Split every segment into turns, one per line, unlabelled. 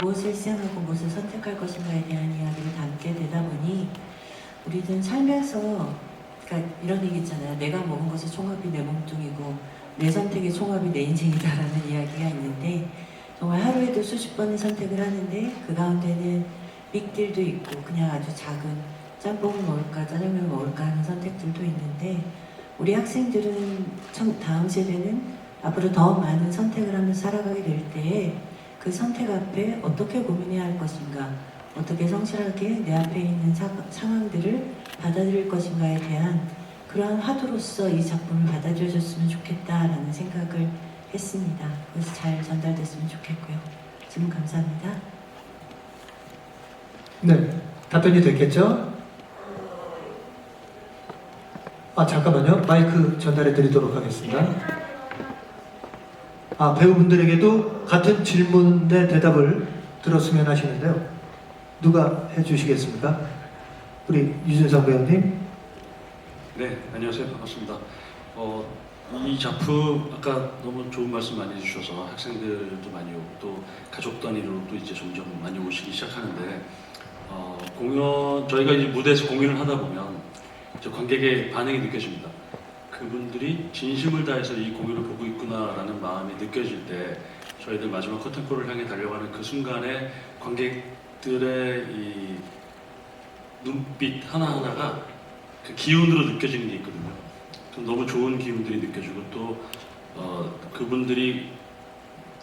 무엇을 시행하고 무엇을 선택할 것인가에 대한 이야기를 담게 되다 보니 우리는 살면서 그러니까 이런 얘기 있잖아요. 내가 먹은 것의 총합이 내 몸뚱이고 내 선택의 총합이 내 인생이다라는 이야기가 있는데 정말 하루에도 수십 번의 선택을 하는데 그 가운데는 빅딜도 있고 그냥 아주 작은 짬뽕을 먹을까 짜장면을 먹을까 하는 선택들도 있는데 우리 학생들은 다음 세대는 앞으로 더 많은 선택을 하면서 살아가게 될 때에 그 선택 앞에 어떻게 고민해야 할 것인가, 어떻게 성실하게 내 앞에 있는 상황들을 받아들일 것인가에 대한 그러한 화두로서 이 작품을 받아들여줬으면 좋겠다라는 생각을 했습니다. 그래서 잘 전달됐으면 좋겠고요. 질문 감사합니다.
네, 답변이 됐겠죠? 잠깐만요. 마이크 전달해 드리도록 하겠습니다. 배우분들에게도 같은 질문의 대답을 들었으면 하시는데요. 누가 해주시겠습니까? 우리 유준상 배우님.
네, 안녕하세요. 반갑습니다. 이 작품 아까 너무 좋은 말씀 많이 해주셔서 학생들도 많이 오고 또 가족 단위로 또 이제 점점 많이 오시기 시작하는데 저희가 이제 무대에서 공연을 하다 보면 이제 관객의 반응이 느껴집니다. 그분들이 진심을 다해서 이 공연을 보고 있구나라는 마음이 느껴질 때 저희들 마지막 커튼콜을 향해 달려가는 그 순간에 관객들의 이 눈빛 하나하나가 그 기운으로 느껴지는 게 있거든요. 너무 좋은 기운들이 느껴지고 또 그분들이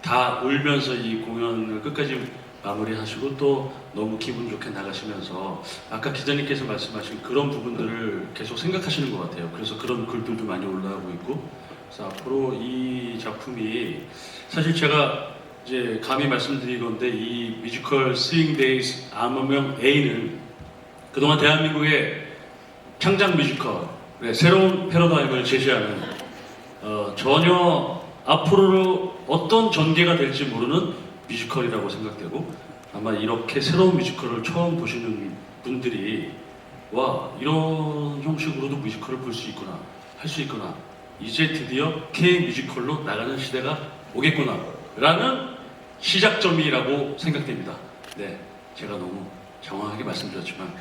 다 울면서 이 공연을 끝까지 마무리하시고 또 너무 기분 좋게 나가시면서 아까 기자님께서 말씀하신 그런 부분들을 계속 생각하시는 것 같아요. 그래서 그런 글들도 많이 올라오고 있고 그래서 앞으로 이 작품이 사실 제가 이제 감히 말씀드리건데 이 뮤지컬 스윙 데이즈 암호명 A는 그동안 대한민국의 창작 뮤지컬의 새로운 패러다임을 제시하는 전혀 앞으로 어떤 전개가 될지 모르는 뮤지컬이라고 생각되고 아마 이렇게 새로운 뮤지컬을 처음 보시는 분들이 와 이런 형식으로도 뮤지컬을 볼 수 있구나 할 수 있구나 이제 드디어 K 뮤지컬로 나가는 시대가 오겠구나 라는 시작점이라고 생각됩니다. 네, 제가 너무 장황하게 말씀드렸지만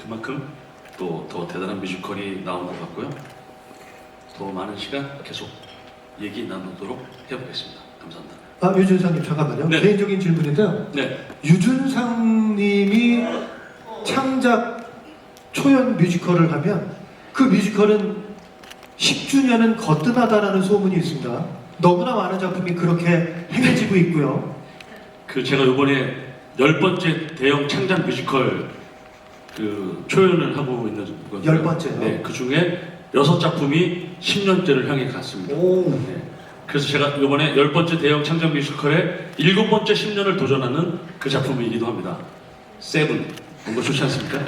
그만큼 또 더 대단한 뮤지컬이 나온 것 같고요. 더 많은 시간 계속 얘기 나누도록 해보겠습니다. 감사합니다.
유준상님 잠깐만요.
네.
개인적인 질문인데요.
네.
유준상님이 창작 초연 뮤지컬을 하면 그 뮤지컬은 10주년은 거뜬하다라는 소문이 있습니다. 너무나 많은 작품이 그렇게 행해지고 있고요.
제가 이번에 10번째 대형 창작 뮤지컬 초연을 하고 있는 거거든요.
10번째요?
네, 그 중에 6작품이 10년째를 향해 갔습니다. 네. 그래서 제가 이번에 10번째 대형 창작 뮤지컬에 7번째 10년을 도전하는 그 작품이기도 합니다. 세븐. 뭔가 좋지 않습니까?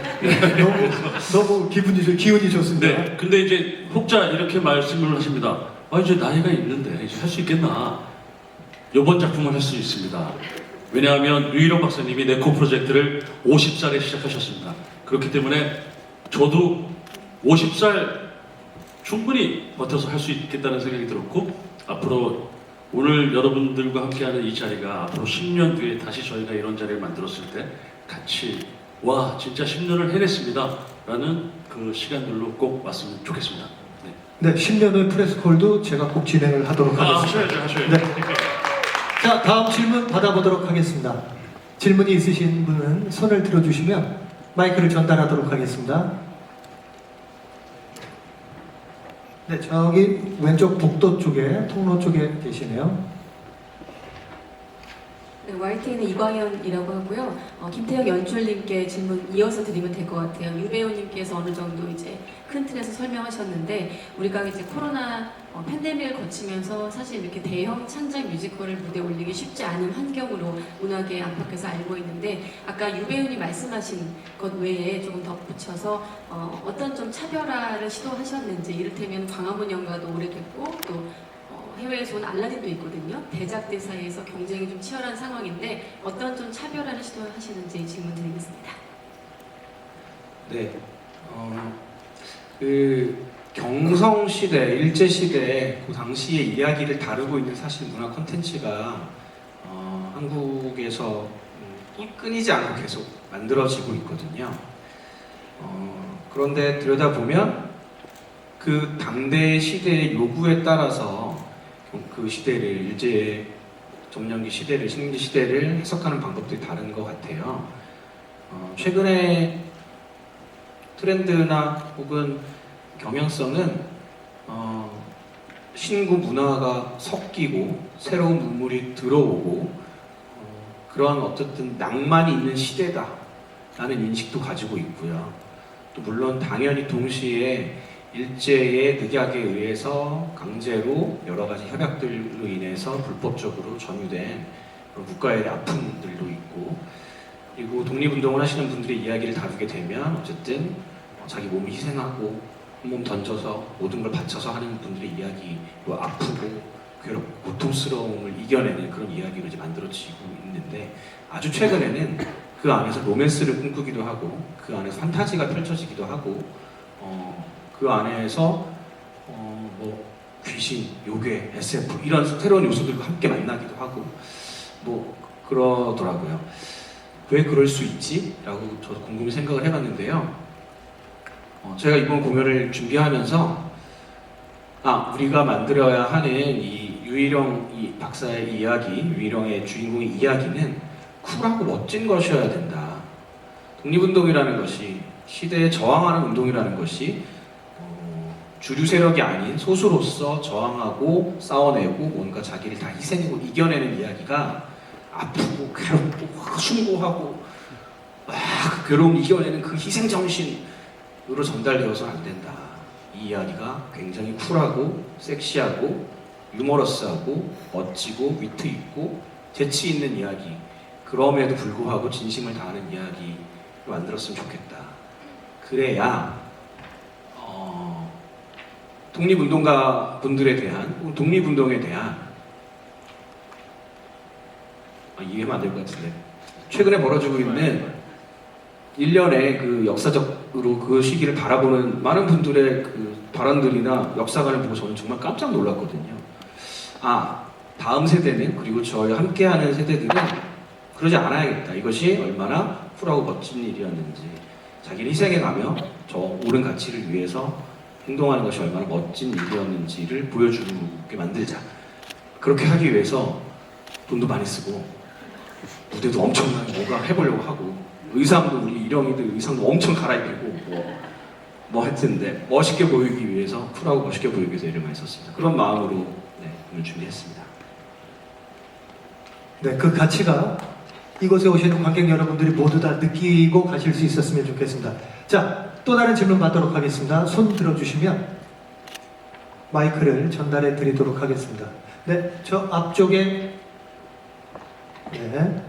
너무 기운이 좋습니다.
네. 근데 이제 혹자 이렇게 말씀을 하십니다. 이제 나이가 있는데 이제 할 수 있겠나? 이번 작품을 할 수 있습니다. 왜냐하면 유일홍 박사님이 네코 프로젝트를 50살에 시작하셨습니다. 그렇기 때문에 저도 50살 충분히 버텨서 할 수 있겠다는 생각이 들었고 앞으로 오늘 여러분들과 함께하는 이 자리가 앞으로 10년 뒤에 다시 저희가 이런 자리를 만들었을 때 같이 와 진짜 10년을 해냈습니다 라는 그 시간들로 꼭 왔으면 좋겠습니다.
네, 10년 후 프레스콜도 제가 꼭 진행을 하도록 하겠습니다.
하셔야죠.
네. 자, 다음 질문 받아보도록 하겠습니다. 질문이 있으신 분은 손을 들어주시면 마이크를 전달하도록 하겠습니다. 네, 저기 왼쪽 복도 쪽에, 통로 쪽에 계시네요.
네, YTN의 이광현이라고 하고요. 김태형 연출님께 질문 이어서 드리면 될 것 같아요. 유 배우님께서 어느 정도 이제 큰 틀에서 설명하셨는데 우리가 이제 코로나 팬데믹을 거치면서 사실 이렇게 대형 창작 뮤지컬을 무대에 올리기 쉽지 않은 환경으로 문화계 안팎에서 알고 있는데 아까 유 배우님 말씀하신 것 외에 조금 덧붙여서 어떤 좀 차별화를 시도하셨는지 이를테면 광화문 연가도 오래됐고 또 해외에서 온 알라딘도 있거든요. 대작들 사이에서 경쟁이 좀 치열한 상황인데 어떤 좀 차별화를 시도하시는지 질문 드리겠습니다.
네, 경성시대, 일제시대 그 당시의 이야기를 다루고 있는 사실 문화 콘텐츠가 한국에서 끊이지 않고 계속 만들어지고 있거든요. 그런데 들여다보면 그 당대 시대의 요구에 따라서 그 시대를 일제 정년기 시대를 식민지 시대를 해석하는 방법들이 다른 것 같아요. 최근에 트렌드나 혹은 경향성은 신구 문화가 섞이고 새로운 문물이 들어오고 그런 어쨌든 낭만이 있는 시대다라는 인식도 가지고 있고요. 또 물론 당연히 동시에 일제의 늑약에 의해서 강제로 여러 가지 협약들로 인해서 불법적으로 점유된 그런 국가의 아픔들도 있고, 그리고 독립운동을 하시는 분들의 이야기를 다루게 되면 어쨌든 자기 몸을 희생하고 한몸 던져서 모든 걸 바쳐서 하는 분들의 이야기로 아프고 괴롭고 고통스러움을 이겨내는 그런 이야기로 이제 만들어지고 있는데, 아주 최근에는 그 안에서 로맨스를 꿈꾸기도 하고 그 안에서 판타지가 펼쳐지기도 하고 그 안에서 뭐 귀신, 요괴, SF 이런 새로운 요소들과 함께 만나기도 하고 뭐 그러더라고요. 왜 그럴 수 있지? 라고 저도 곰곰이 생각을 해봤는데요. 제가 이번 공연을 준비하면서 우리가 만들어야 하는 이 유일영 이 박사의 이야기, 유일영의 주인공의 이야기는 쿨하고 멋진 것이어야 된다. 독립운동이라는 것이, 시대에 저항하는 운동이라는 것이 주류 세력이 아닌 소수로서 저항하고 싸워내고 뭔가 자기를 다 희생하고 이겨내는 이야기가 아프고 괴롭고 숭고하고 그 괴로움 이겨내는 그 희생 정신으로 전달되어서는 안 된다. 이 이야기가 굉장히 쿨하고 섹시하고 유머러스하고 멋지고 위트 있고 재치 있는 이야기, 그럼에도 불구하고 진심을 다하는 이야기를 만들었으면 좋겠다. 그래야 독립운동가 분들에 대한, 독립운동에 대한 이해하면 안 될 것 같은데, 최근에 벌어지고 있는 일련의 그 역사적으로 그 시기를 바라보는 많은 분들의 그 발언들이나 역사관을 보고 저는 정말 깜짝 놀랐거든요. 다음 세대는, 그리고 저희 함께하는 세대들은 그러지 않아야겠다. 이것이 얼마나 쿨하고 멋진 일이었는지, 자기를 희생해가며 저 옳은 가치를 위해서 행동하는 것이 얼마나 멋진 일이었는지를 보여주게 만들자. 그렇게 하기 위해서 돈도 많이 쓰고 무대도 엄청나게 뭔가 해보려고 하고, 의상도 우리 일영이들 의상도 엄청 갈아입히고 뭐 했는데 멋있게 보이기 위해서, 쿨하고 멋있게 보이기 위해서 이름을 많이 썼습니다. 그런 마음으로 오늘 준비했습니다.
네, 그 가치가 이곳에 오시는 관객 여러분들이 모두 다 느끼고 가실 수 있었으면 좋겠습니다. 자, 또 다른 질문 받도록 하겠습니다. 손 들어주시면 마이크를 전달해 드리도록 하겠습니다. 네, 저 앞쪽에 네,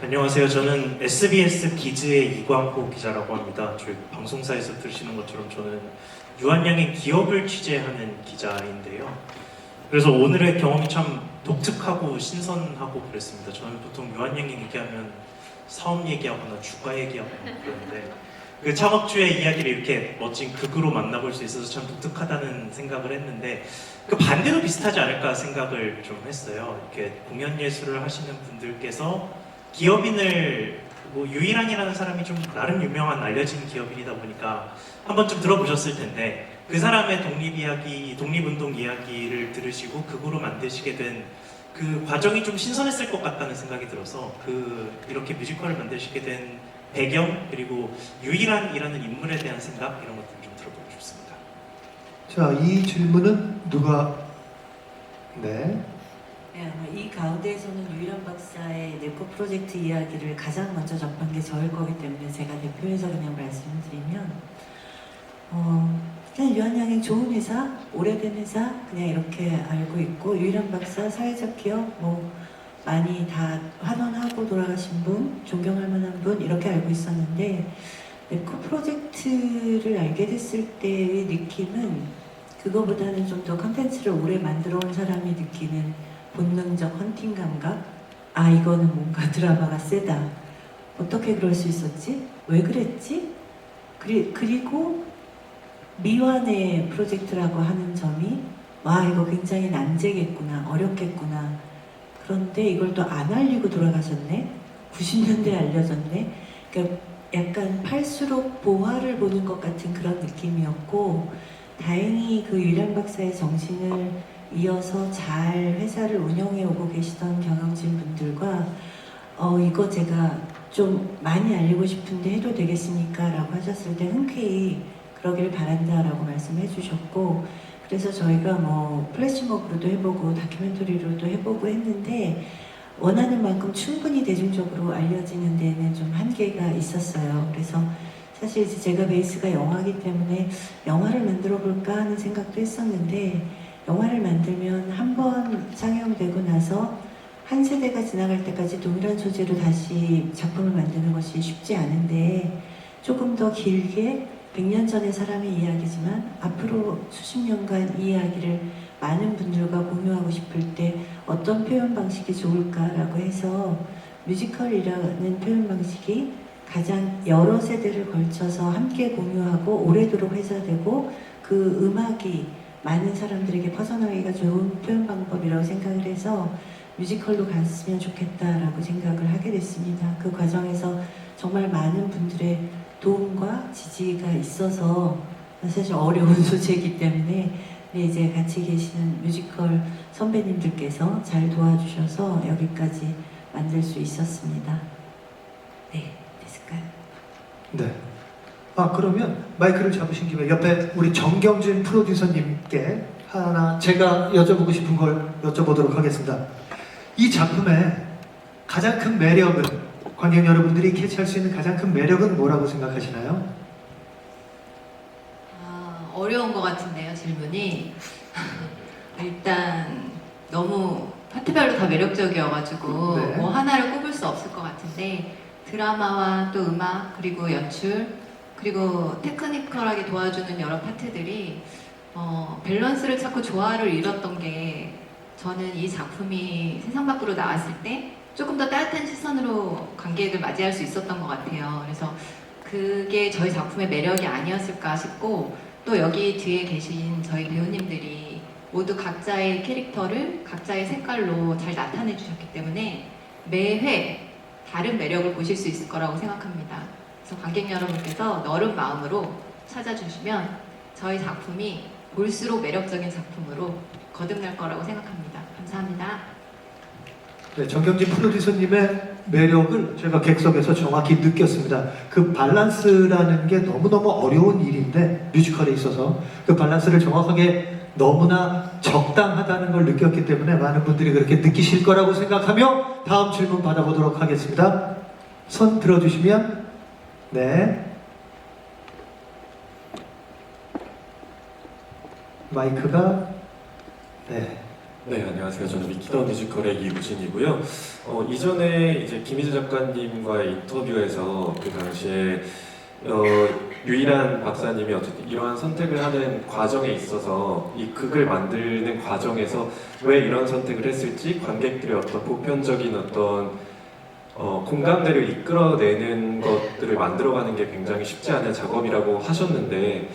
안녕하세요. 저는 SBS 기즈의 이광호 기자라고 합니다. 저희 방송사에서 들으시는 것처럼 저는 유한양의 기업을 취재하는 기자인데요. 그래서 오늘의 경험이 참 독특하고 신선하고 그랬습니다. 저는 보통 유한양이 얘기하면 사업 얘기하거나 주가 얘기하거나 그러는데 그 창업주의 이야기를 이렇게 멋진 극으로 만나볼 수 있어서 참 독특하다는 생각을 했는데, 그 반대로 비슷하지 않을까 생각을 좀 했어요. 이렇게 공연 예술을 하시는 분들께서 기업인을, 유일한이라는 사람이 좀 나름 유명한 알려진 기업인이다 보니까 한 번쯤 들어보셨을 텐데, 그 사람의 독립 이야기, 독립운동 이야기를 들으시고 극으로 만드시게 된 그 과정이 좀 신선했을 것 같다는 생각이 들어서 이렇게 뮤지컬을 만드시게 된 배경, 그리고 유일한이라는 인물에 대한 생각, 이런 것들 좀 들어보고 싶습니다.
자, 이 질문은 누가
네, 아마 이 가운데에서는 유일한 박사의 네코 프로젝트 이야기를 가장 먼저 접한 게 저일 거기 때문에 제가 대표해서 그냥 말씀을 드리면, 그냥 유한양의 좋은 회사, 오래된 회사 그냥 이렇게 알고 있고, 유일한 박사 사회적 기업 많이 다 환원하고 돌아가신 분, 존경할 만한 분 이렇게 알고 있었는데, 네코 프로젝트를 알게 됐을 때의 느낌은 그거보다는 좀 더 컨텐츠를 오래 만들어 온 사람이 느끼는 본능적 헌팅 감각? 이거는 뭔가 드라마가 세다. 어떻게 그럴 수 있었지? 왜 그랬지? 그리고 미완의 프로젝트라고 하는 점이 이거 굉장히 난제겠구나, 어렵겠구나. 그런데 이걸 또 안 알리고 돌아가셨네. 90년대에 알려졌네. 그러니까 약간 팔수록 보화를 보는 것 같은 그런 느낌이었고, 다행히 그 유일한 박사의 정신을 이어서 잘 회사를 운영해 오고 계시던 경영진 분들과 이거 제가 좀 많이 알리고 싶은데 해도 되겠습니까? 라고 하셨을 때 흔쾌히 그러길 바란다 라고 말씀해 주셨고, 그래서 저희가 뭐 플래시몹으로도 해보고 다큐멘터리로도 해보고 했는데 원하는 만큼 충분히 대중적으로 알려지는 데는 좀 한계가 있었어요. 그래서 사실 이제 제가 베이스가 영화이기 때문에 영화를 만들어 볼까 하는 생각도 했었는데, 영화를 만들면 한 번 상영되고 나서 한 세대가 지나갈 때까지 동일한 소재로 다시 작품을 만드는 것이 쉽지 않은데, 조금 더 길게 100년 전의 사람의 이야기지만 앞으로 수십 년간 이 이야기를 많은 분들과 공유하고 싶을 때 어떤 표현 방식이 좋을까라고 해서 뮤지컬이라는 표현 방식이 가장 여러 세대를 걸쳐서 함께 공유하고 오래도록 회자되고 그 음악이 많은 사람들에게 퍼져나가기가 좋은 표현 방법이라고 생각을 해서 뮤지컬로 갔으면 좋겠다라고 생각을 하게 됐습니다. 그 과정에서 정말 많은 분들의 도움과 지지가 있어서 사실 어려운 소재이기 때문에 이제 같이 계시는 뮤지컬 선배님들께서 잘 도와주셔서 여기까지 만들 수 있었습니다. 네, 됐을까요?
네. 그러면 마이크를 잡으신 김에 옆에 우리 정경진 프로듀서님께 하나 제가 여쭤보고 싶은 걸 여쭤보도록 하겠습니다. 이 작품의 가장 큰 매력은, 관객 여러분들이 캐치할 수 있는 가장 큰 매력은 뭐라고 생각하시나요?
어려운 것 같은데요, 질문이. 일단 너무 파트별로 다 매력적이어가지고
네.
뭐 하나를 꼽을 수 없을 것 같은데, 드라마와 또 음악 그리고 연출 그리고 테크니컬하게 도와주는 여러 파트들이 밸런스를 찾고 조화를 이뤘던 게, 저는 이 작품이 세상 밖으로 나왔을 때 조금 더 따뜻한 시선으로 관객을 맞이할 수 있었던 것 같아요. 그래서 그게 저희 작품의 매력이 아니었을까 싶고, 또 여기 뒤에 계신 저희 배우님들이 모두 각자의 캐릭터를 각자의 색깔로 잘 나타내 주셨기 때문에 매회 다른 매력을 보실 수 있을 거라고 생각합니다. 그래서 관객 여러분께서 너른 마음으로 찾아주시면 저희 작품이 볼수록 매력적인 작품으로 거듭날 거라고 생각합니다. 감사합니다.
네, 정경진 프로듀서님의 매력을 제가 객석에서 정확히 느꼈습니다. 그 밸런스라는 게 너무너무 어려운 일인데, 뮤지컬에 있어서 그 밸런스를 정확하게 너무나 적당하다는 걸 느꼈기 때문에 많은 분들이 그렇게 느끼실 거라고 생각하며 다음 질문 받아보도록 하겠습니다. 손 들어주시면, 네, 마이크가, 네.
네, 안녕하세요. 저는 위키더 뮤지컬의 이우진이고요. 이전에 이제 김희재 작가님과의 인터뷰에서 그 당시에 유일한 박사님이 어쨌든 이러한 선택을 하는 과정에 있어서 이 극을 만드는 과정에서 왜 이런 선택을 했을지 관객들의 어떤 보편적인 어떤 공감대를 이끌어내는 것들을 만들어가는 게 굉장히 쉽지 않은 작업이라고 하셨는데,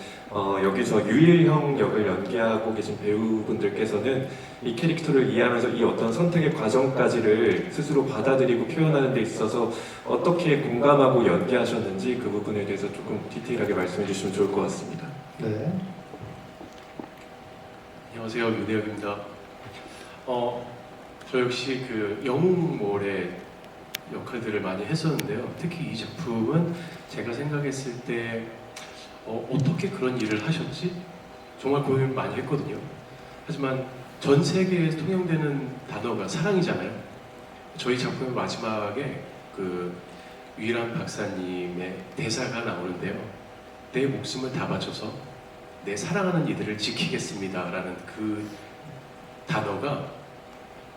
여기서 유일형 역을 연기하고 계신 배우분들께서는 이 캐릭터를 이해하면서 이 어떤 선택의 과정까지를 스스로 받아들이고 표현하는 데 있어서 어떻게 공감하고 연기하셨는지 그 부분에 대해서 조금 디테일하게 말씀해 주시면 좋을 것 같습니다.
네.
안녕하세요, 윤혜혁입니다. 저 역시 그 영웅몰의 역할들을 많이 했었는데요. 특히 이 작품은 제가 생각했을 때 어떻게 그런 일을 하셨지? 정말 고민을 많이 했거든요. 하지만 전 세계에 통용되는 단어가 사랑이잖아요. 저희 작품의 마지막에 그 유일한 박사님의 대사가 나오는데요. 내 목숨을 다 바쳐서 내 사랑하는 이들을 지키겠습니다 라는 그 단어가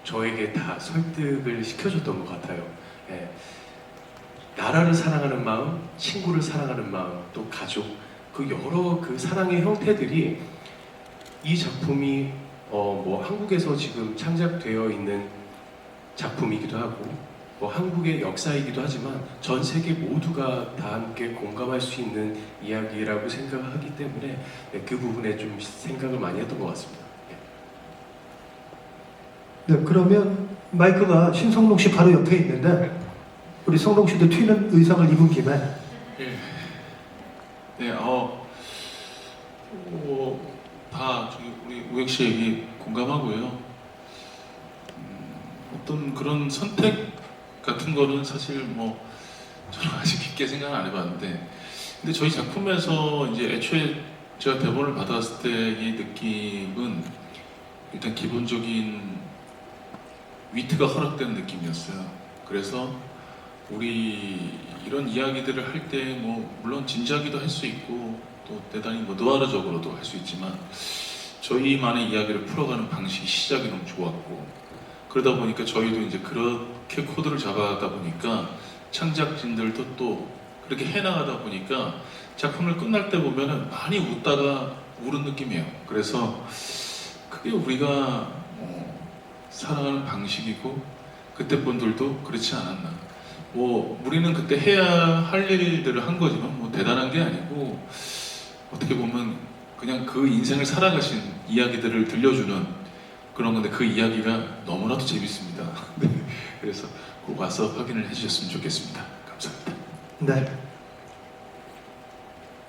저에게 다 설득을 시켜줬던 것 같아요. 예. 나라를 사랑하는 마음, 친구를 사랑하는 마음, 또 가족, 그 여러 그 사랑의 형태들이 이 작품이 뭐 한국에서 지금 창작되어 있는 작품이기도 하고 뭐 한국의 역사이기도 하지만 전 세계 모두가 다 함께 공감할 수 있는 이야기라고 생각하기 때문에 그 부분에 좀 생각을 많이 했던 것 같습니다.
네, 그러면 마이크가 신성록 씨 바로 옆에 있는데 우리 성록 씨도 튀는 의상을 입은 김에
네, 다 우리 우혁 씨 얘기 공감하고요. 어떤 그런 선택 같은 거는 사실 뭐 저는 아직 깊게 생각 안 해봤는데, 근데 저희 작품에서 이제 애초에 제가 대본을 받았을 때의 느낌은 일단 기본적인 위트가 허락되는 느낌이었어요. 그래서 우리 이런 이야기들을 할 때 뭐 물론 진지하기도 할 수 있고 또 대단히 뭐 느와르적으로도 할 수 있지만 저희만의 이야기를 풀어가는 방식이 시작이 너무 좋았고, 그러다 보니까 저희도 이제 그렇게 코드를 잡아가다 보니까 창작진들도 또 그렇게 해나가다 보니까 작품을 끝날 때 보면은 많이 웃다가 울은 느낌이에요. 그래서 그게 우리가 살아가는 방식이고 그때 분들도 그렇지 않았나. 뭐 우리는 그때 해야 할 일들을 한 거지만 뭐 대단한 게 아니고 어떻게 보면 그냥 그 인생을 살아가신 이야기들을 들려주는 그런 건데 그 이야기가 너무나도 재밌습니다. 네. 그래서 꼭 와서 확인을 해주셨으면 좋겠습니다. 감사합니다.
네.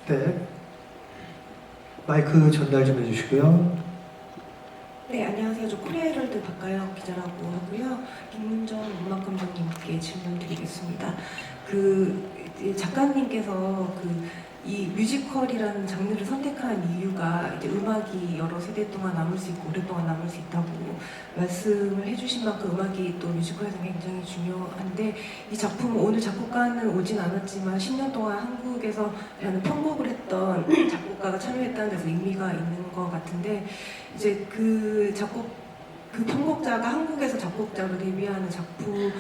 네. 마이크 전달 좀 해주시고요.
네, 안녕하세요. 저 코리아헤럴드 박가영 기자라고 하고요. 김문정 음악감독님께 질문 드리겠습니다. 작가님께서 이 뮤지컬이라는 장르를 선택한 이유가 이제 음악이 여러 세대 동안 남을 수 있고 오랫동안 남을 수 있다고 말씀을 해주신 만큼 음악이 또 뮤지컬에서 굉장히 중요한데, 이 작품 오늘 작곡가는 오진 않았지만 10년 동안 한국에서 편곡을 했던 작곡가가 참여했다는 데서 의미가 있는 것 같은데, 이제 그 편곡자가 한국에서 작곡자로 데뷔하는 작품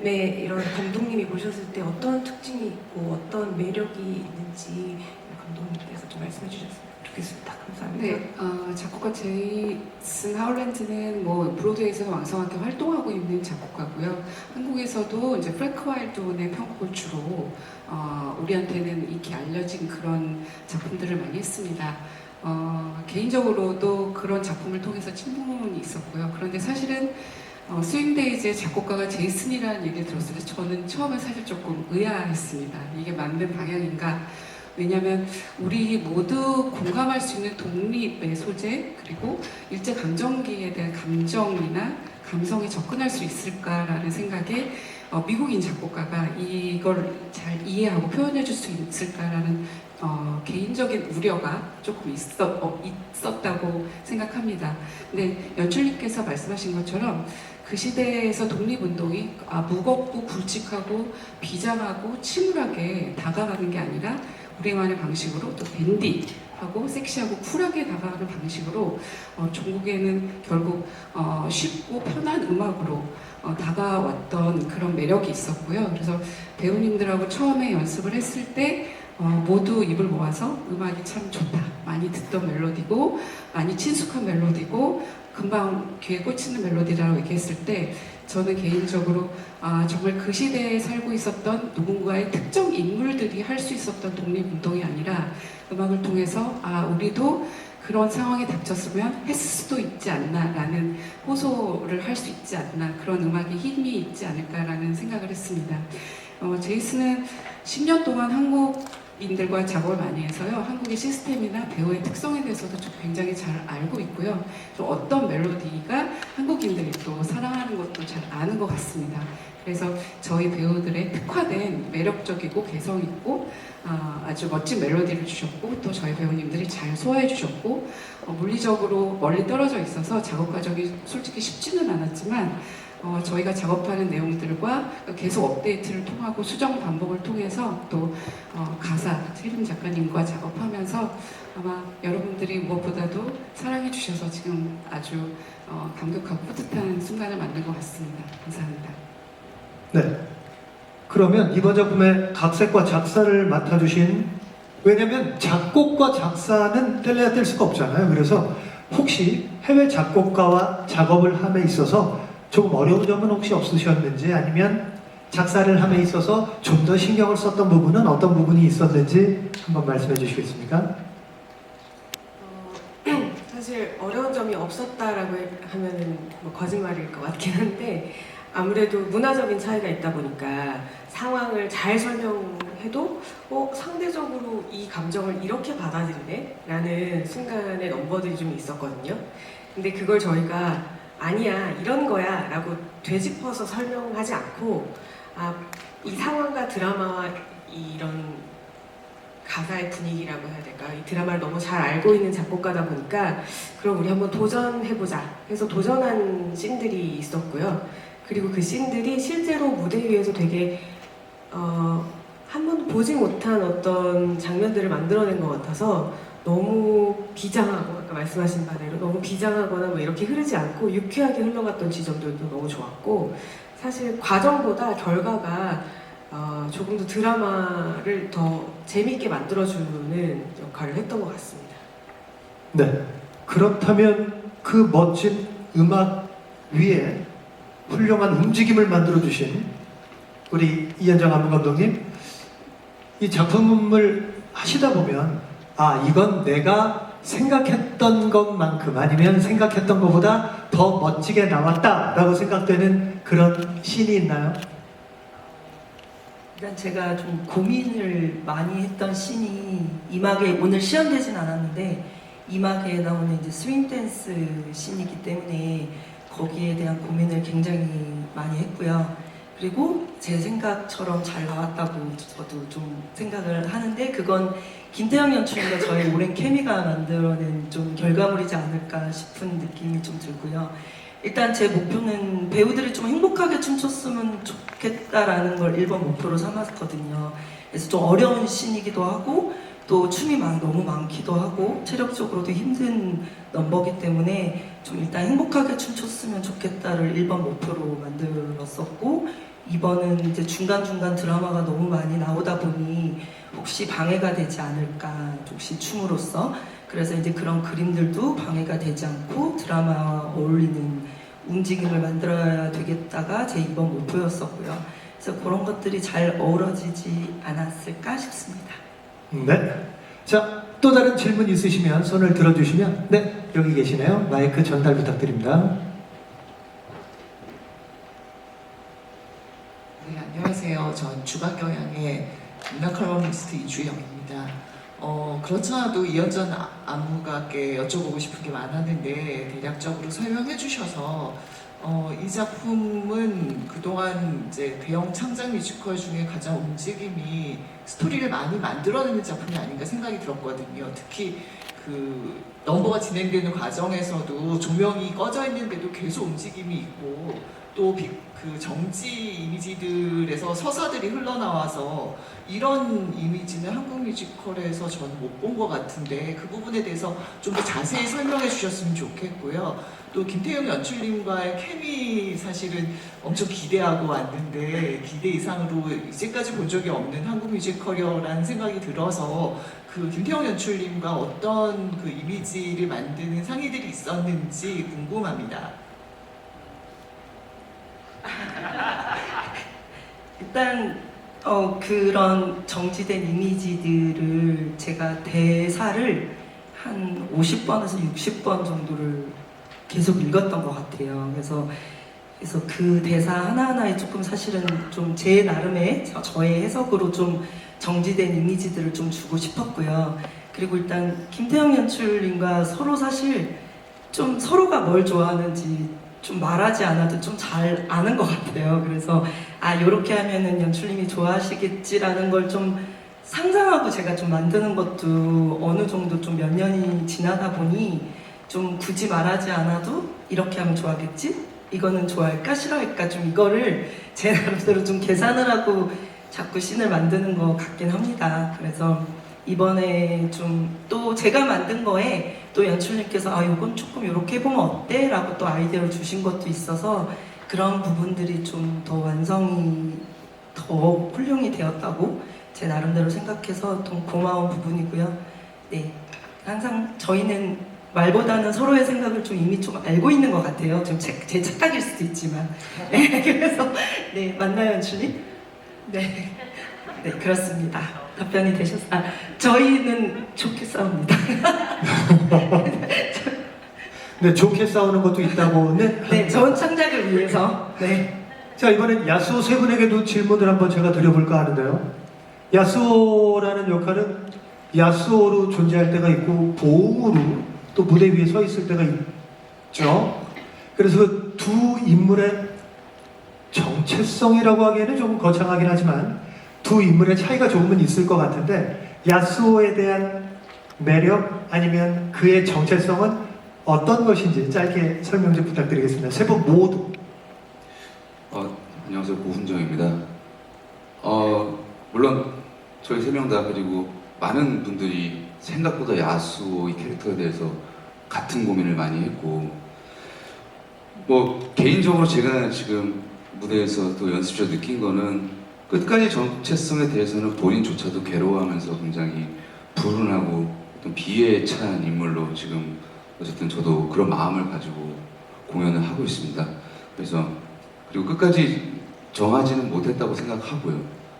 이런 감독님이 보셨을 때 어떤 특징이 있고 어떤 매력이 있는지 감독님께서 좀 말씀해 주셨으면 좋겠습니다. 감사합니다.
네, 작곡가 제이슨 하울랜드는 뭐 브로드웨이에서 왕성하게 활동하고 있는 작곡가고요. 한국에서도 이제 프랭크 와일드의 편곡을 주로 우리한테는 익히 알려진 그런 작품들을 많이 했습니다. 개인적으로도 그런 작품을 통해서 친분이 있었고요. 그런데 사실은 스윙데이즈의 작곡가가 제이슨이라는 얘기를 들었을 때 저는 처음에 사실 조금 의아했습니다. 이게 맞는 방향인가? 왜냐하면 우리 모두 공감할 수 있는 독립의 소재, 그리고 일제강점기에 대한 감정이나 감성에 접근할 수 있을까라는 생각에 미국인 작곡가가 이걸 잘 이해하고 표현해 줄 수 있을까라는 개인적인 우려가 조금 있었다고 생각합니다. 근데 연출님께서 말씀하신 것처럼 그 시대에서 독립운동이 무겁고 굵직하고 비장하고 침울하게 다가가는 게 아니라 우리만의 방식으로 또 댄디하고 섹시하고 쿨하게 다가가는 방식으로 종국에는 결국 쉽고 편한 음악으로 다가왔던 그런 매력이 있었고요. 그래서 배우님들하고 처음에 연습을 했을 때 모두 입을 모아서 음악이 참 좋다, 많이 듣던 멜로디고 많이 친숙한 멜로디고 금방 귀에 꽂히는 멜로디라고 얘기했을 때 저는 개인적으로 정말 그 시대에 살고 있었던 누군가의 특정 인물들이 할 수 있었던 독립운동이 아니라 음악을 통해서 우리도 그런 상황에 닥쳤으면 했을 수도 있지 않나 라는 호소를 할 수 있지 않나, 그런 음악에 힘이 있지 않을까라는 생각을 했습니다. 제이슨은 10년 동안 한국인들과 작업을 많이 해서요, 한국의 시스템이나 배우의 특성에 대해서도 좀 굉장히 잘 알고 있고요. 또 어떤 멜로디가 한국인들이 또 사랑하는 것도 잘 아는 것 같습니다. 그래서 저희 배우들의 특화된 매력적이고 개성있고 아주 멋진 멜로디를 주셨고, 또 저희 배우님들이 잘 소화해 주셨고, 물리적으로 멀리 떨어져 있어서 작업 과정이 솔직히 쉽지는 않았지만 저희가 작업하는 내용들과 계속 업데이트를 통하고 수정 반복을 통해서 또 가사, 세림 작가님과 작업하면서 아마 여러분들이 무엇보다도 사랑해 주셔서 지금 아주 감격하고 뿌듯한 순간을 만든 것 같습니다. 감사합니다.
네. 그러면 이번 작품의 각색과 작사를 맡아주신, 왜냐면 작곡과 작사는 뗄래야 뗄 수가 없잖아요. 그래서 혹시 해외 작곡가와 작업을 함에 있어서 조금 어려운 점은 혹시 없으셨는지, 아니면 작사를 함에 있어서 좀 더 신경을 썼던 부분은 어떤 부분이 있었는지 한번 말씀해 주시겠습니까?
사실 어려운 점이 없었다라고 하면은 뭐 거짓말일 것 같긴 한데 아무래도 문화적인 차이가 있다 보니까 상황을 잘 설명해도 상대적으로 이 감정을 이렇게 받아들이네? 라는 순간의 넘버들이 좀 있었거든요. 근데 그걸 저희가 아니야 이런 거야 라고 되짚어서 설명하지 않고 이 상황과 드라마와 이런 가사의 분위기라고 해야 될까? 이 드라마를 너무 잘 알고 있는 작곡가다 보니까 그럼 우리 한번 도전해보자 해서 도전한 씬들이 있었고요. 그리고 그 씬들이 실제로 무대 위에서 되게 한 번도 보지 못한 어떤 장면들을 만들어낸 것 같아서 너무 비장하고 아까 말씀하신 바대로 너무 비장하거나 뭐 이렇게 흐르지 않고 유쾌하게 흘러갔던 지점들도 너무 좋았고 사실 과정보다 결과가 조금 더 드라마를 더 재미있게 만들어주는 역할을 했던 것 같습니다.
네. 그렇다면 그 멋진 음악 위에 훌륭한 움직임을 만들어주신 우리 이현정 안무 감독님, 이 작품을 하시다 보면 이건 내가 생각했던 것만큼 아니면 생각했던 것보다 더 멋지게 나왔다라고 생각되는 그런 씬이 있나요?
일단 제가 좀 고민을 많이 했던 씬이 이막에 오늘 시연되진 않았는데 이막에 나오는 이제 스윙 댄스 씬이기 때문에 거기에 대한 고민을 굉장히 많이 했고요. 그리고 제 생각처럼 잘 나왔다고 저도 좀 생각을 하는데 그건 김태형 연출과 저의 오랜 케미가 만들어낸 좀 결과물이지 않을까 싶은 느낌이 좀 들고요. 일단 제 목표는 배우들이 좀 행복하게 춤췄으면 좋겠다라는 걸 1번 목표로 삼았거든요. 그래서 좀 어려운 씬이기도 하고 또 춤이 너무 많기도 하고 체력적으로도 힘든 넘버기 때문에 좀 일단 행복하게 춤췄으면 좋겠다를 1번 목표로 만들었었고 2번은 이제 중간중간 드라마가 너무 많이 나오다 보니 혹시 방해가 되지 않을까 혹시 춤으로써 그래서 이제 그런 그림들도 방해가 되지 않고 드라마와 어울리는 움직임을 만들어야 되겠다가 제 2번 목표였었고요. 그래서 그런 것들이 잘 어우러지지 않았을까 싶습니다.
네. 자, 또 다른 질문 있으시면 손을 들어주시면 네, 여기 계시네요. 마이크 전달 부탁드립니다.
네, 안녕하세요. 전 주박경향의 문화 컬럼니스트 이주영입니다. 그렇지 않아도 이현전 안무가께 여쭤보고 싶은 게 많았는데 대략적으로 설명해 주셔서 이 작품은 그동안 이제 대형 창작 뮤지컬 중에 가장 움직임이 스토리를 많이 만들어내는 작품이 아닌가 생각이 들었거든요. 특히 그 넘버가 진행되는 과정에서도 조명이 꺼져 있는데도 계속 움직임이 있고 또 그 정지 이미지들에서 서사들이 흘러나와서 이런 이미지는 한국 뮤지컬에서 저는 못 본 것 같은데 그 부분에 대해서 좀 더 자세히 설명해 주셨으면 좋겠고요. 또 김태형 연출님과의 케미 사실은 엄청 기대하고 왔는데 기대 이상으로 이제까지 본 적이 없는 한국 뮤지컬이라는 생각이 들어서 그 김태형 연출님과 어떤 그 이미지를 만드는 상의들이 있었는지 궁금합니다.
일단 그런 정지된 이미지들을 제가 대사를 한 50번에서 60번 정도를 계속 읽었던 것 같아요. 그래서 그 대사 하나하나에 조금 사실은 좀 제 나름의 저의 해석으로 좀 정지된 이미지들을 좀 주고 싶었고요. 그리고 일단 김태형 연출님과 서로 사실 좀 서로가 뭘 좋아하는지 좀 말하지 않아도 좀 잘 아는 것 같아요. 그래서 요렇게 하면은 연출님이 좋아하시겠지라는 걸 좀 상상하고 제가 좀 만드는 것도 어느 정도 좀 몇 년이 지나다 보니 좀 굳이 말하지 않아도 이렇게 하면 좋아하겠지? 이거는 좋아할까? 싫어할까? 좀 이거를 제 나름대로 좀 계산을 하고 자꾸 씬을 만드는 것 같긴 합니다. 그래서 이번에 좀 또 제가 만든 거에 또 연출님께서 이건 조금 이렇게 해보면 어때? 라고 또 아이디어를 주신 것도 있어서 그런 부분들이 좀 더 완성이 더 훌륭히 되었다고 제 나름대로 생각해서 좀 고마운 부분이고요. 네, 항상 저희는 말보다는 서로의 생각을 좀 이미 좀 알고 있는 것 같아요. 좀 제 착각일 수도 있지만. 네, 그래서 네, 맞나요, 연출님? 네, 네, 그렇습니다. 답변이 되셨어요? 저희는 좋게 싸웁니다.
네, 좋게 싸우는 것도 있다고는.
네, 좋은 창작을 위해서. 네.
자, 이번엔 야스오 세 분에게도 질문을 한번 제가 드려볼까 하는데요. 야스오라는 역할은 야스오로 존재할 때가 있고 보응으로 또 무대 위에 서 있을 때가 있죠. 그래서 그 두 인물의 정체성이라고 하기에는 조금 거창하긴 하지만 두 인물의 차이가 조금은 있을 것 같은데, 야스오에 대한 매력 아니면 그의 정체성은 어떤 것인지 짧게 설명 좀 부탁드리겠습니다. 세 분 모두.
안녕하세요, 고훈정입니다. 물론 저희 세 명 다, 그리고 많은 분들이 생각보다 야스오 이 캐릭터에 대해서 같은 고민을 많이 했고, 뭐 개인적으로 제가 지금 무대에서 또 연습실에서 느낀 거는 끝까지 정체성에 대해서는 본인조차도 괴로워하면서 굉장히 불운하고 어떤 비애에 찬 인물로 지금 어쨌든 저도 그런 마음을 가지고 공연을 하고 있습니다. 그래서 그리고 끝까지 정하지는 못했다고 생각하고요.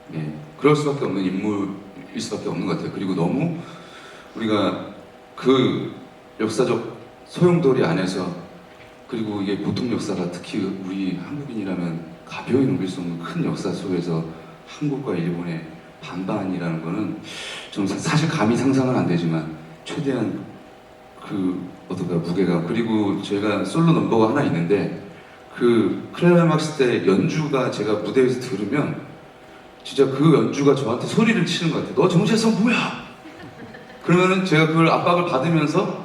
네, 그럴 수밖에 없는 인물일 수밖에 없는 것 같아요. 그리고 너무 우리가 그 역사적 소용돌이 안에서, 그리고 이게 보통 역사가 특히 우리 한국인이라면 가벼이 넘길 수 없는 큰 역사 속에서 한국과 일본의 반반이라는 거는 좀 사실 감히 상상은 안 되지만 최대한 그 어떤가 무게가, 그리고 저희가 솔로 넘버가 하나 있는데 그 클라이막스 때 연주가 제가 무대에서 들으면 진짜 그 연주가 저한테 소리를 치는 것 같아요. 너 정체성 뭐야? 그러면은 제가 그걸 압박을 받으면서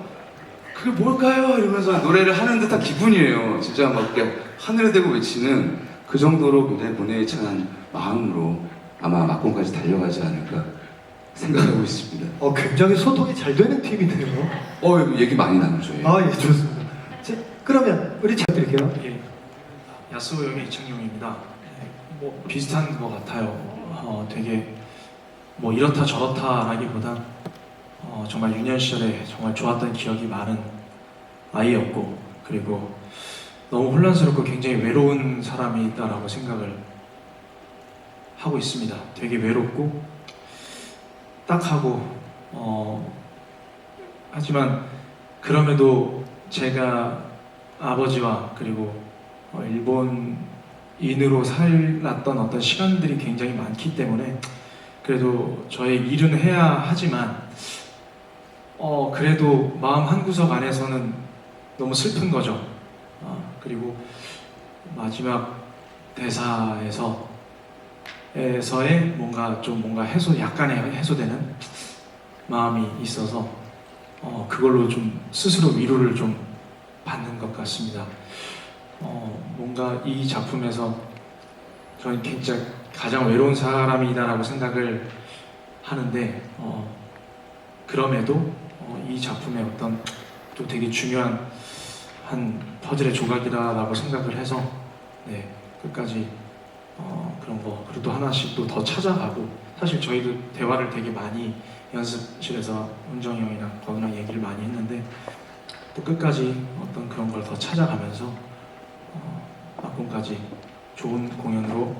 그게 뭘까요? 이러면서 노래를 하는 듯한 기분이에요. 진짜 막 이렇게 하늘에 대고 외치는 그 정도로 굉장히 고뇌에 찬 마음으로 아마 막공까지 달려가지 않을까 생각하고 있습니다.
굉장히 소통이 잘 되는 팀이네요.
얘기 많이 나누죠. 예.
예, 좋습니다. 자, 그러면 우리 잘 드릴게요.
예, 야스오 역의 이창용입니다. 뭐 비슷한 것 같아요. 되게 뭐 이렇다 저렇다라기보단 정말 유년 시절에 정말 좋았던 기억이 많은 아이였고, 그리고 너무 혼란스럽고 굉장히 외로운 사람이다라고 생각을 하고 있습니다. 되게 외롭고 딱하고 하지만 그럼에도 제가 아버지와 그리고 일본인으로 살았던 어떤 시간들이 굉장히 많기 때문에 그래도 저의 일은 해야 하지만 그래도 마음 한구석 안에서는 너무 슬픈 거죠. 그리고 마지막 대사에서의 뭔가 약간의 해소되는 마음이 있어서 그걸로 좀 스스로 위로를 좀 받는 것 같습니다. 뭔가 이 작품에서 저는 진짜 가장 외로운 사람이다라고 생각을 하는데 그럼에도 이 작품의 어떤 또 되게 중요한 한 퍼즐의 조각이다라고 생각을 해서 네, 끝까지 그런 거 그리고 또 하나씩 또 더 찾아가고, 사실 저희도 대화를 되게 많이 연습실에서 은정이 형이랑 권우랑 얘기를 많이 했는데 또 끝까지 어떤 그런 걸 더 찾아가면서 막공까지 좋은 공연으로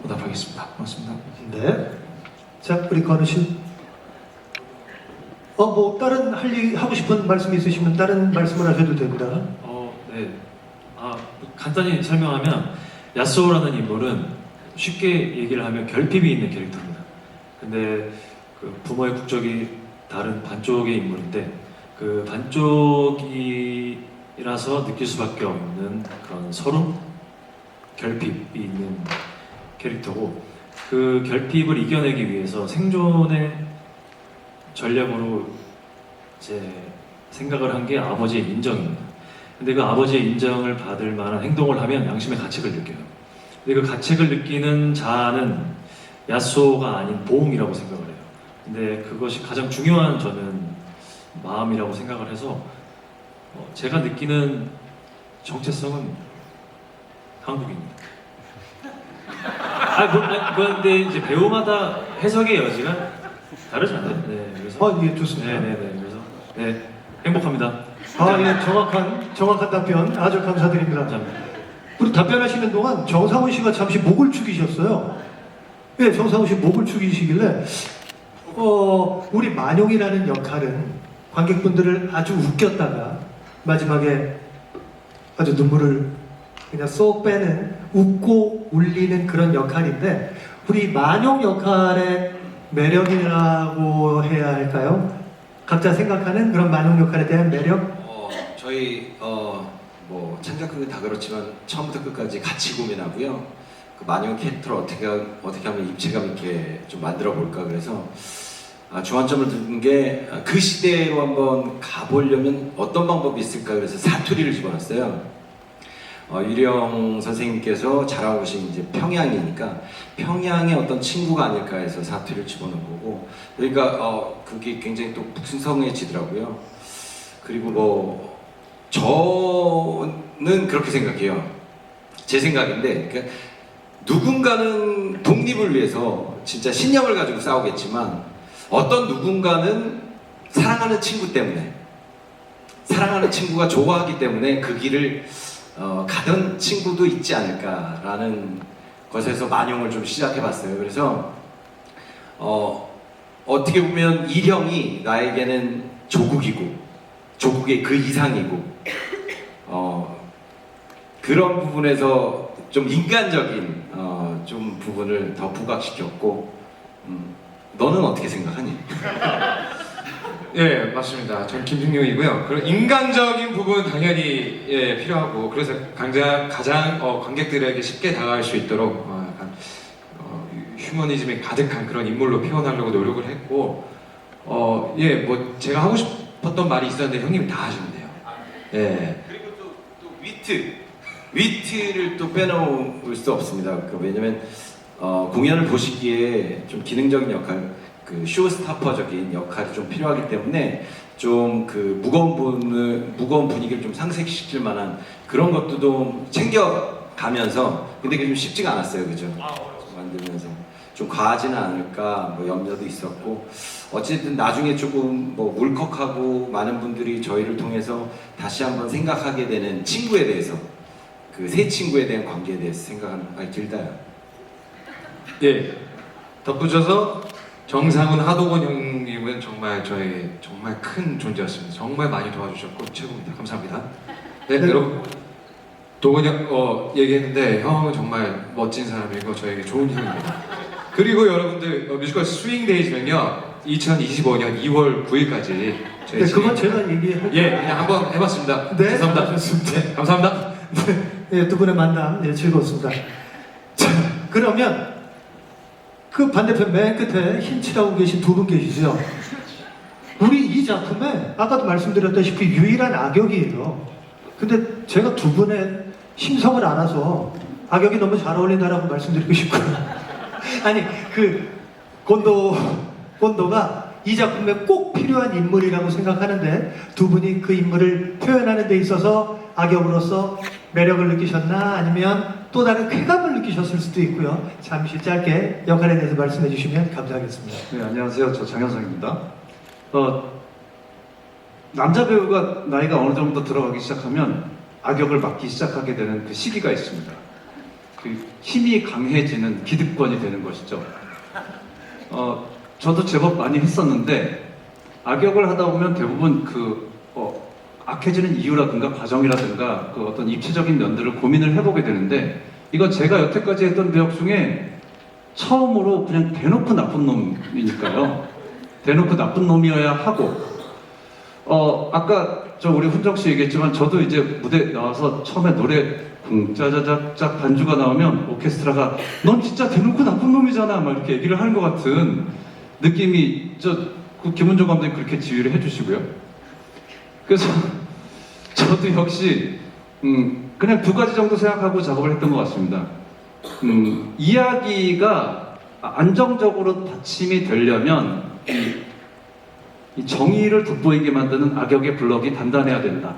보답하겠습니다. 고맙습니다.
네. 자, 우리 건우 씨. 뭐 다른 하고 싶은 말씀이 있으시면 다른 말씀을 하셔도 됩니다.
네. 간단히 설명하면 야스오라는 인물은 쉽게 얘기를 하면 결핍이 있는 캐릭터입니다. 근데 그 부모의 국적이 다른 반쪽의 인물인데 그 반쪽이라서 느낄 수밖에 없는 그런 서름, 결핍이 있는 캐릭터고, 그 결핍을 이겨내기 위해서 생존의 전략으로 이제 생각을 한 게 아버지의 인정입니다. 근데 그 아버지의 인정을 받을 만한 행동을 하면 양심의 가책을 느껴요. 근데 그 가책을 느끼는 자아는 야스오가 아닌 보응이라고 생각을 해요. 근데 그것이 가장 중요한 저는 마음이라고 생각을 해서 제가 느끼는 정체성은 한국입니다. 근데 이제 배우마다 해석의 여지가 다르잖아요. 네, 그래서
예, 좋습니다.
네, 그래서 네, 행복합니다.
예, 정확한 답변 아주 감사드립니다.
감사합니다.
우리 답변하시는 동안 정상훈 씨가 잠시 목을 축이셨어요. 예, 정상훈 씨 목을 축이시길래 우리 만용이라는 역할은 관객분들을 아주 웃겼다가 마지막에 아주 눈물을 그냥 쏙 빼는 웃고 울리는 그런 역할인데 우리 만용 역할의 매력이라고 해야 할까요? 각자 생각하는 그런 만용 역할에 대한 매력?
저희 뭐 창작극은 다 그렇지만 처음부터 끝까지 같이 고민하고요. 그 만용 캐릭터를 어떻게 하면 입체감 있게 좀 만들어 볼까 그래서 주안점을 둔 게 그 시대로 한번 가보려면 어떤 방법이 있을까 그래서 사투리를 집어넣었어요. 유령 선생님께서 자라오신 이제 평양이니까 평양의 어떤 친구가 아닐까 해서 사투리를 집어넣은 거고 그러니까 그게 굉장히 또 북신성해지더라고요. 그리고 뭐 저는 그렇게 생각해요. 제 생각인데 그러니까 누군가는 독립을 위해서 진짜 신념을 가지고 싸우겠지만 어떤 누군가는 사랑하는 친구 때문에 사랑하는 친구가 좋아하기 때문에 그 길을 가던 친구도 있지 않을까라는 것에서 만용을 좀 시작해봤어요. 그래서 어떻게 보면 일형이 나에게는 조국이고 조국의 그 이상이고 그런 부분에서 좀 인간적인 좀 부분을 더 부각시켰고 너는 어떻게 생각하니?
예, 맞습니다. 전 김중용이고요. 그리고 인간적인 부분 당연히 필요하고 그래서 가장 관객들에게 쉽게 다가갈 수 있도록 약간 휴머니즘이 가득한 그런 인물로 표현하려고 노력을 했고 뭐 제가 하고 싶었던 말이 있었는데 형님이 다 하셨네요. 예.
그리고 또 위트를 또 빼놓을 수 없습니다. 왜냐면 공연을 보시기에 좀 기능적인 역할, 그 쇼스타퍼적인 역할이 좀 필요하기 때문에 좀 그 무거운 분위기를 좀 상쇄시킬 만한 그런 것도 좀 챙겨가면서 근데 그게 좀 쉽지가 않았어요, 그죠? 만들면서 좀 과하지는 않을까 뭐 염려도 있었고 어쨌든 나중에 조금 뭐 울컥하고 많은 분들이 저희를 통해서 다시 한번 생각하게 되는 친구에 대해서 그 새 친구에 대한 관계에 대해서 생각하는 많이 들다요.
예. 덧붙여서 정상훈 하동원 형님은 정말 저의 정말 큰 존재였습니다. 정말 많이 도와주셨고 최고입니다. 감사합니다. 네, 여러분 도건이 형 얘기했는데 형은 정말 멋진 사람이고 저에게 좋은 형입니다. 그리고 여러분들 뮤지컬 스윙데이즈는요 2025년 2월 9일까지
네, 그건 제가 얘기할
그냥 한번 해봤습니다.
네,
죄송합니다.
좋습니다.
네, 감사합니다.
네, 두 분의 만남 즐거웠습니다. 자, 그러면 그 반대편 맨 끝에 흰 칠하고 계신 두 분 계시죠? 우리 이 작품에 아까도 말씀드렸다시피 유일한 악역이에요. 근데 제가 두 분의 심성을 알아서 악역이 너무 잘 어울린다라고 말씀드리고 싶고요. 아니 그 곤도가 이 작품에 꼭 필요한 인물이라고 생각하는데 두 분이 그 인물을 표현하는 데 있어서 악역으로서 매력을 느끼셨나 아니면 또 다른 쾌감을 느끼셨을 수도 있고요. 잠시 짧게 역할에 대해서 말씀해 주시면 감사하겠습니다.
네, 안녕하세요. 저 장현성입니다. 남자 배우가 나이가 어느 정도 들어가기 시작하면 악역을 맡기 시작하게 되는 그 시기가 있습니다. 그 힘이 강해지는 기득권이 되는 것이죠. 저도 제법 많이 했었는데 악역을 하다 보면 대부분 악해지는 이유라든가 과정이라든가 그 어떤 입체적인 면들을 고민을 해보게 되는데 이건 제가 여태까지 했던 배역 중에 처음으로 그냥 대놓고 나쁜 놈이니까요. 대놓고 나쁜 놈이어야 하고 아까 우리 훈정 씨 얘기했지만 저도 이제 무대 나와서 처음에 노래 짜자작작 반주가 나오면 오케스트라가 넌 진짜 대놓고 나쁜 놈이잖아 막 이렇게 얘기를 하는 것 같은 느낌이 그 김은정 감독님 그렇게 지휘를 해주시고요. 그래서 저도 역시 그냥 두 가지 정도 생각하고 작업을 했던 것 같습니다. 이야기가 안정적으로 받침이 되려면 이 정의를 돋보이게 만드는 악역의 블럭이 단단해야 된다.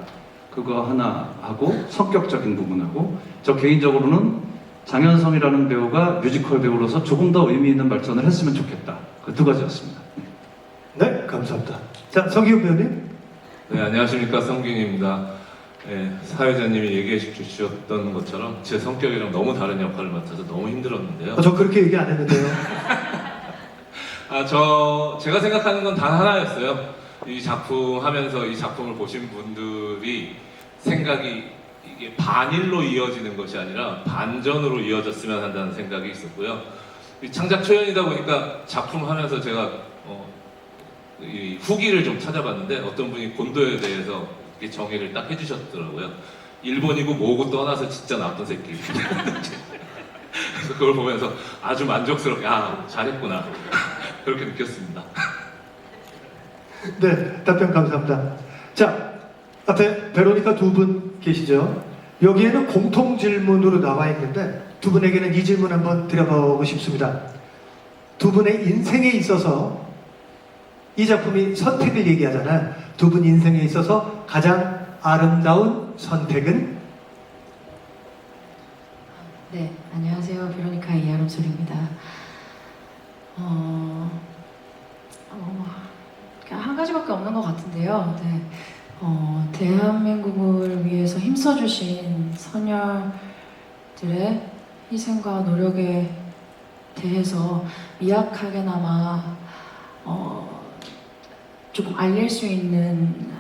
그거 하나 하고 성격적인 부분하고 저 개인적으로는 장현성이라는 배우가 뮤지컬 배우로서 조금 더 의미 있는 발전을 했으면 좋겠다. 그 두 가지였습니다.
네, 감사합니다. 자, 성기훈 배우님.
네, 안녕하십니까. 성균입니다. 네, 사회자님이 얘기해 주셨던 것처럼 제 성격이랑 너무 다른 역할을 맡아서 너무 힘들었는데요.
저 그렇게 얘기 안 했는데요.
제가 생각하는 건 단 하나였어요. 이 작품 하면서 이 작품을 보신 분들이 생각이 이게 반일로 이어지는 것이 아니라 반전으로 이어졌으면 한다는 생각이 있었고요. 이 창작 초연이다 보니까 작품 하면서 제가 이 후기를 좀 찾아봤는데 어떤 분이 곤도에 대해서 이렇게 정의를 딱 해주셨더라고요. 일본이고 뭐고 떠나서 진짜 나쁜 새끼. 그래서 그걸 보면서 아주 만족스럽게 잘했구나 그렇게 느꼈습니다.
네, 답변 감사합니다. 자, 앞에 베로니카 두 분 계시죠? 여기에는 공통 질문으로 나와 있는데 두 분에게는 이 질문 한번 드려보고 싶습니다. 두 분의 인생에 있어서 이 작품이 선택을 얘기하잖아요. 두 분 인생에 있어서 가장 아름다운 선택은?
네, 안녕하세요. 베로니카 이하롬솔입니다. 그냥 한 가지밖에 없는 것 같은데요. 네. 대한민국을 위해서 힘써주신 선열들의 희생과 노력에 대해서 미약하게나마 조금 알릴 수 있는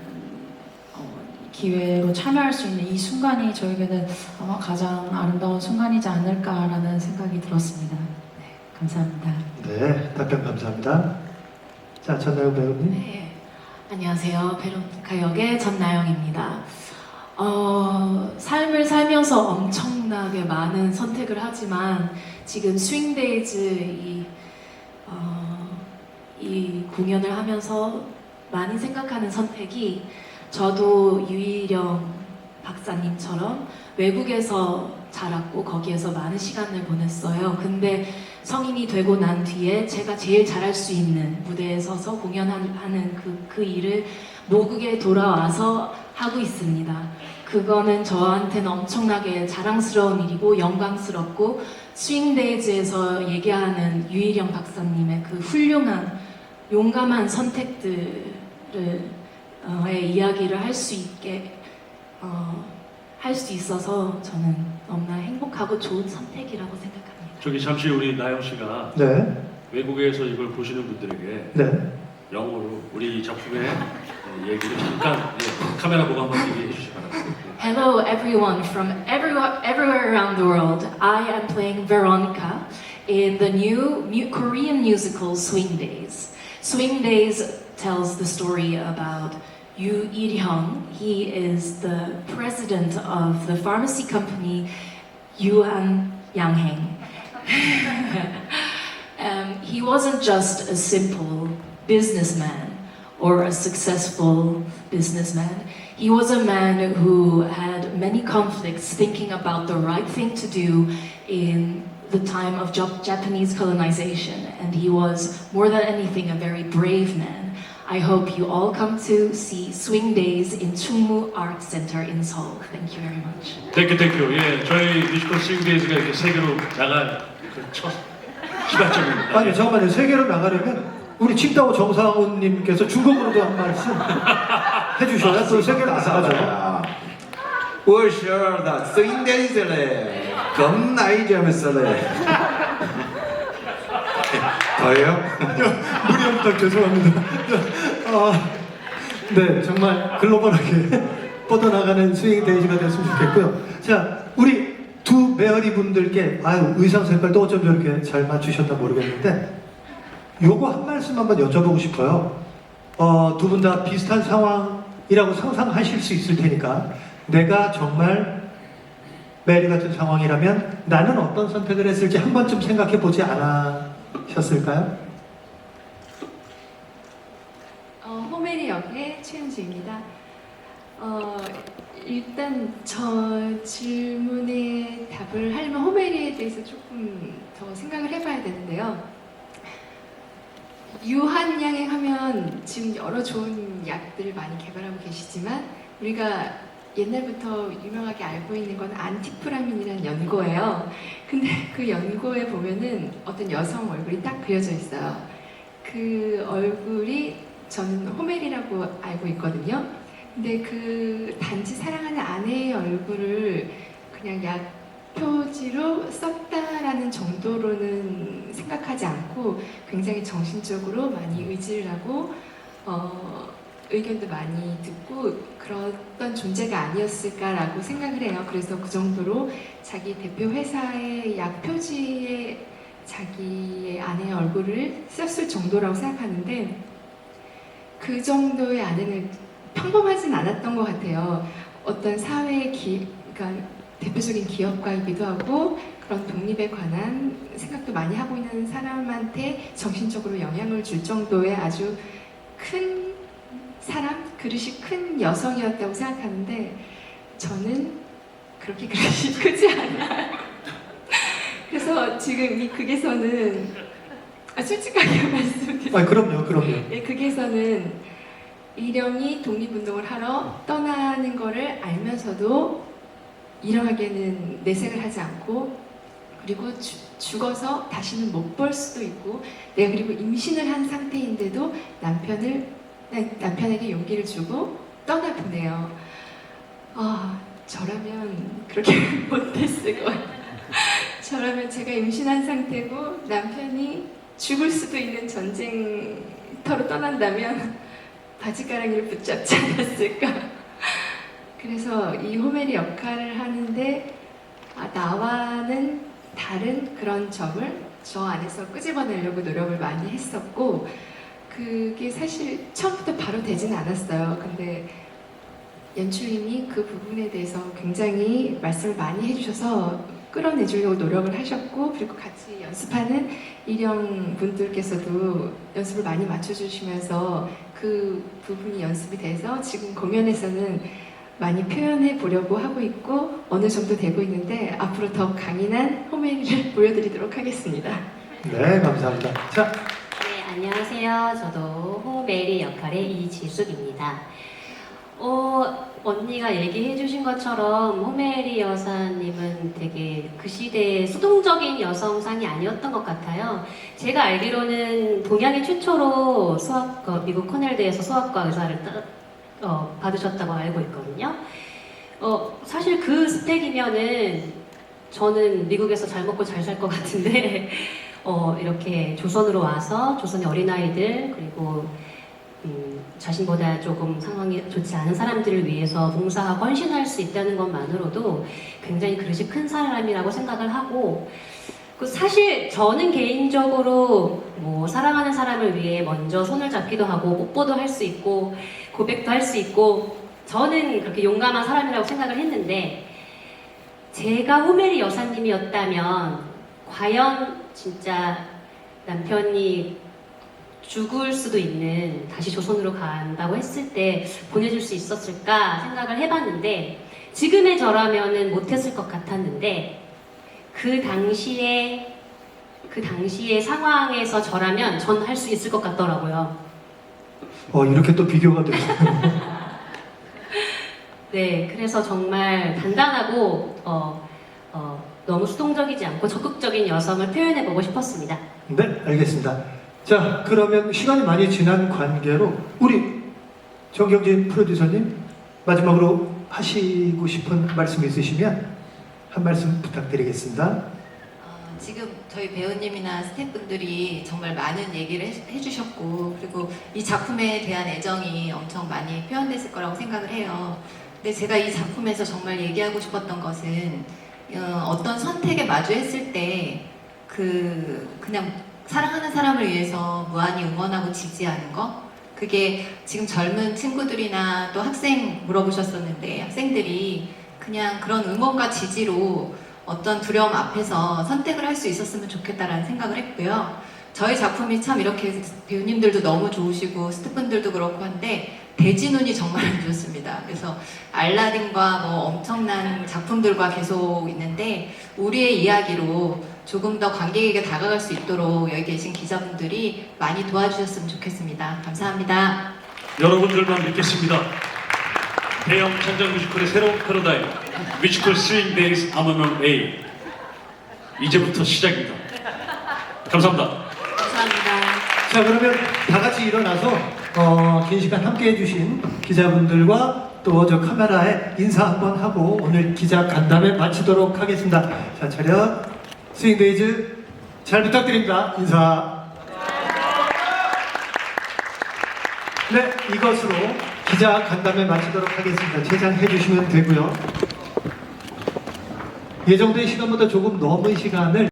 기회로 참여할 수 있는 이 순간이 저에게는 아마 가장 아름다운 순간이지 않을까라는 생각이 들었습니다. 네, 감사합니다.
네, 답변 감사합니다. 자, 전나영 배우님.
네, 안녕하세요. 베로니카 역의 전나영입니다. 삶을 살면서 엄청나게 많은 선택을 하지만 지금 스윙데이즈 이 공연을 하면서 많이 생각하는 선택이 저도 유희령 박사님처럼 외국에서 자랐고 거기에서 많은 시간을 보냈어요. 근데 성인이 되고 난 뒤에 제가 제일 잘할 수 있는 무대에 서서 공연하는 그 일을 모국에 돌아와서 하고 있습니다. 그거는 저한테는 엄청나게 자랑스러운 일이고 영광스럽고 스윙데이즈에서 얘기하는 유희령 박사님의 그 훌륭한 용감한 선택들을 이야기를 할 수 있게 할 수 있어서 저는 너무나 행복하고 좋은 선택이라고 생각합니다.
저기 잠시 우리 나영 씨가
네.
외국에서 이걸 보시는 분들에게
네.
영어로 우리 작품의 얘기를 잠깐 카메라 보고 한번 얘기해 주시기 바랍니다.
Hello everyone from everywhere around the world. I am playing Veronica in the new Korean musical Swing Days. Swing Days tells the story about Yu Il-hyung. He is the president of the pharmacy company Yuan Yangheng. He wasn't just a simple businessman or a successful businessman. He was a man who had many conflicts thinking about the right thing to do in the time of Japanese colonization, and he was more than anything a very brave man. I hope you all come to see Swing Days in Chungmu Art Center in Seoul. Thank you very much.
땡큐. 예, 저희 뮤지컬 스윙데이즈가 이렇게 세계로 나갈 그 첫 시발점입니다.
아니, 잠깐만요. 세계로 나가려면 우리 칭다오 정상훈님께서 중국어로도 한 말씀 해주셔야 또 세계로 나가죠.
我说的swing days嘞，更나이 젊었어래. 더요?
무리한 부탁 죄송합니다. 네, 정말 글로벌하게 뻗어나가는 스윙 데이즈가 됐으면 좋겠고요. 자, 우리 두 메어리 분들께 의상 색깔도 어쩜 저렇게 잘 맞추셨나 모르겠는데 요거 한 말씀 한번 여쭤보고 싶어요. 두 분 다 비슷한 상황이라고 상상하실 수 있을 테니까 내가 정말 메리 같은 상황이라면 나는 어떤 선택을 했을지 한 번쯤 생각해 보지 않으셨을까요?
호메리 역의 최은주입니다. 일단 저 질문에 답을 하려면 호메리에 대해서 조금 더 생각을 해봐야 되는데요. 유한양행 하면 지금 여러 좋은 약들을 많이 개발하고 계시지만 우리가 옛날부터 유명하게 알고 있는 건 안티프라민이라는 연고예요. 근데 그 연고에 보면은 어떤 여성 얼굴이 딱 그려져 있어요. 그 얼굴이 저는 호멜이라고 알고 있거든요. 근데 그 단지 사랑하는 아내의 얼굴을 그냥 약 표지로 썼다라는 정도로는 생각하지 않고 굉장히 정신적으로 많이 의지를 하고 의견도 많이 듣고 그랬던 존재가 아니었을까라고 생각을 해요. 그래서 그 정도로 자기 대표 회사의 약 표지에 자기의 아내의 얼굴을 썼을 정도라고 생각하는데 그 정도의 아내는 평범하진 않았던 것 같아요. 어떤 사회의 그러니까 대표적인 기업가이기도 하고 그런 독립에 관한 생각도 많이 하고 있는 사람한테 정신적으로 영향을 줄 정도의 아주 큰 사람, 그릇이 큰 여성이었다고 생각하는데 저는 그렇게 그릇이 크지 않아요. 그래서 지금 이 극에서는 솔직하게 말씀드리면
그럼요.
예, 극에서는 일영이 독립운동을 하러 떠나는 거를 알면서도 일영에게는 내색을 하지 않고 그리고 죽어서 다시는 못 볼 수도 있고 내가 그리고 임신을 한 상태인데도 남편에게 용기를 주고 떠나보내요. 저라면 그렇게 못했을 것 같아요. 저라면 제가 임신한 상태고 남편이 죽을 수도 있는 전쟁터로 떠난다면 바지가랑이를 붙잡지 않았을까. 그래서 이 호메리 역할을 하는데 나와는 다른 그런 점을 저 안에서 끄집어내려고 노력을 많이 했었고 그게 사실 처음부터 바로 되진 않았어요. 근데 연출님이 그 부분에 대해서 굉장히 말씀을 많이 해주셔서 끌어내주려고 노력을 하셨고 그리고 같이 연습하는 일영 분들께서도 연습을 많이 맞춰주시면서 그 부분이 연습이 돼서 지금 공연에서는 많이 표현해 보려고 하고 있고 어느 정도 되고 있는데 앞으로 더 강인한 호메리를 보여드리도록 하겠습니다.
네, 감사합니다. 자,
네, 안녕하세요. 저도 호메리 역할의 이지숙입니다. 언니가 얘기해 주신 것처럼 호메리 여사님은 되게 그 시대의 수동적인 여성상이 아니었던 것 같아요. 제가 알기로는 동양의 최초로 미국 코넬대에서 수학과 의사를 받으셨다고 알고 있거든요. 사실 그 스펙이면은 저는 미국에서 잘 먹고 잘 살 것 같은데 이렇게 조선으로 와서 조선의 어린아이들 그리고 자신보다 조금 상황이 좋지 않은 사람들을 위해서 봉사하고 헌신할 수 있다는 것만으로도 굉장히 그릇이 큰 사람이라고 생각을 하고 사실 저는 개인적으로 뭐 사랑하는 사람을 위해 먼저 손을 잡기도 하고 뽀뽀도 할 수 있고 고백도 할 수 있고 저는 그렇게 용감한 사람이라고 생각을 했는데 제가 호메리 여사님이었다면 과연 진짜 남편이 죽을 수도 있는 다시 조선으로 간다고 했을 때 보내줄 수 있었을까 생각을 해봤는데 지금의 저라면은 못했을 것 같았는데 그 당시의 상황에서 저라면 전 할 수 있을 것 같더라고요.
이렇게 또 비교가 되죠.
네, 그래서 정말 단단하고 너무 수동적이지 않고 적극적인 여성을 표현해보고 싶었습니다.
네, 알겠습니다. 자, 그러면 시간이 많이 지난 관계로 우리 정경진 프로듀서님 마지막으로 하시고 싶은 말씀 있으시면 한 말씀 부탁드리겠습니다.
지금 저희 배우님이나 스태프분들이 정말 많은 얘기를 해주셨고 그리고 이 작품에 대한 애정이 엄청 많이 표현됐을 거라고 생각을 해요. 근데 제가 이 작품에서 정말 얘기하고 싶었던 것은 어떤 선택에 마주했을 때 그냥 사랑하는 사람을 위해서 무한히 응원하고 지지하는 거 그게 지금 젊은 친구들이나 또 학생 물어보셨었는데 학생들이 그냥 그런 응원과 지지로 어떤 두려움 앞에서 선택을 할 수 있었으면 좋겠다라는 생각을 했고요. 저희 작품이 참 이렇게 배우님들도 너무 좋으시고 스태프분들도 그렇고 한데 대진운이 정말 안 좋습니다. 그래서 알라딘과 뭐 엄청난 작품들과 계속 있는데 우리의 이야기로 조금 더 관객에게 다가갈 수 있도록 여기 계신 기자분들이 많이 도와주셨으면 좋겠습니다. 감사합니다.
여러분들만 믿겠습니다. 대형 천장 뮤지컬의 새로운 패러다임 뮤지컬 스윙 데이즈 아머넌 A 이제부터 시작입니다. 감사합니다.
감사합니다.
자, 그러면 다 같이 일어나서 긴 시간 함께 해주신 기자분들과 또 저 카메라에 인사 한번 하고 오늘 기자 간담회 마치도록 하겠습니다. 자, 차렷 스윙데이즈 잘 부탁드립니다. 인사. 네, 이것으로 기자 간담회 마치도록 하겠습니다. 퇴장해 주시면 되고요. 예정된 시간보다 조금 넘은 시간을